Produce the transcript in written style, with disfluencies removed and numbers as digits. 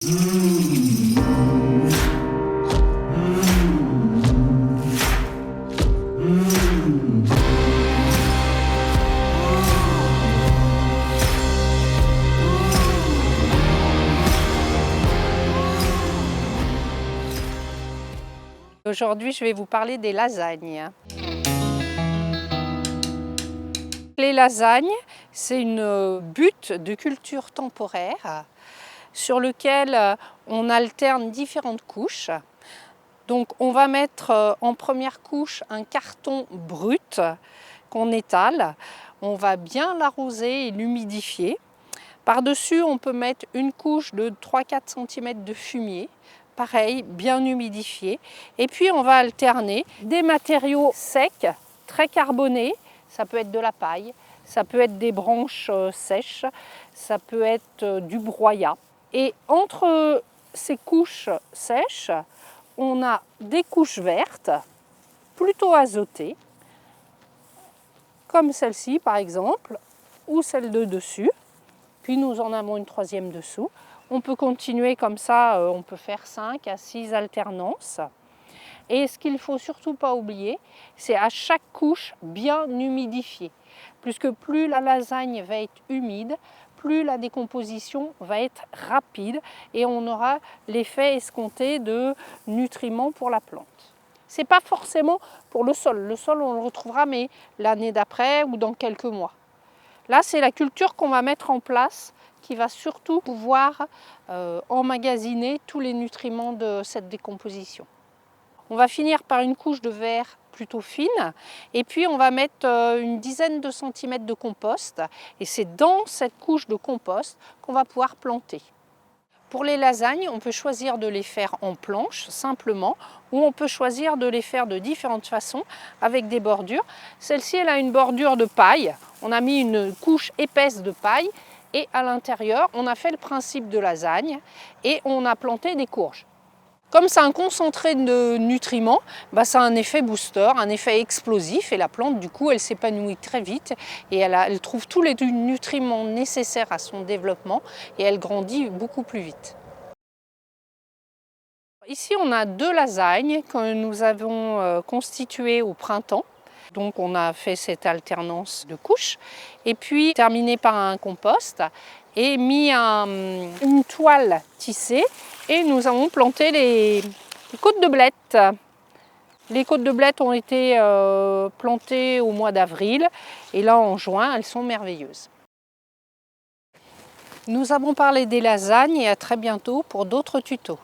Aujourd'hui, je vais vous parler des lasagnes. Les lasagnes, c'est une butte de culture temporaire sur lequel on alterne différentes couches. Donc on va mettre en première couche un carton brut qu'on étale. On va bien l'arroser et l'humidifier. Par-dessus, on peut mettre une couche de 3-4 cm de fumier. Pareil, bien humidifié. Et puis on va alterner des matériaux secs, très carbonés. Ça peut être de la paille, ça peut être des branches sèches, ça peut être du broyat. Et entre ces couches sèches, on a des couches vertes, plutôt azotées, comme celle-ci par exemple, ou celle de dessus. Puis nous en avons une troisième dessous. On peut continuer comme ça, on peut faire 5 à 6 alternances. Et ce qu'il ne faut surtout pas oublier, c'est à chaque couche bien humidifier. Puisque plus la lasagne va être humide, plus la décomposition va être rapide et on aura l'effet escompté de nutriments pour la plante. Ce n'est pas forcément pour le sol. Le sol, on le retrouvera mais l'année d'après ou dans quelques mois. Là, c'est la culture qu'on va mettre en place qui va surtout pouvoir emmagasiner tous les nutriments de cette décomposition. On va finir par une couche de verre plutôt fine et puis on va mettre une dizaine de centimètres de compost et c'est dans cette couche de compost qu'on va pouvoir planter. Pour les lasagnes, on peut choisir de les faire en planches simplement ou on peut choisir de les faire de différentes façons avec des bordures. Celle-ci, elle a une bordure de paille. On a mis une couche épaisse de paille et à l'intérieur, on a fait le principe de lasagne et on a planté des courges. Comme c'est un concentré de nutriments, ça a un effet booster, un effet explosif et la plante du coup elle s'épanouit très vite et elle trouve tous les nutriments nécessaires à son développement et elle grandit beaucoup plus vite. Ici on a 2 lasagnes que nous avons constituées au printemps. Donc on a fait cette alternance de couches et puis terminé par un compost et mis une toile tissée et nous avons planté les côtes de blettes. Les côtes de blettes ont été plantées au mois d'avril et là en juin elles sont merveilleuses. Nous avons parlé des lasagnes et à très bientôt pour d'autres tutos.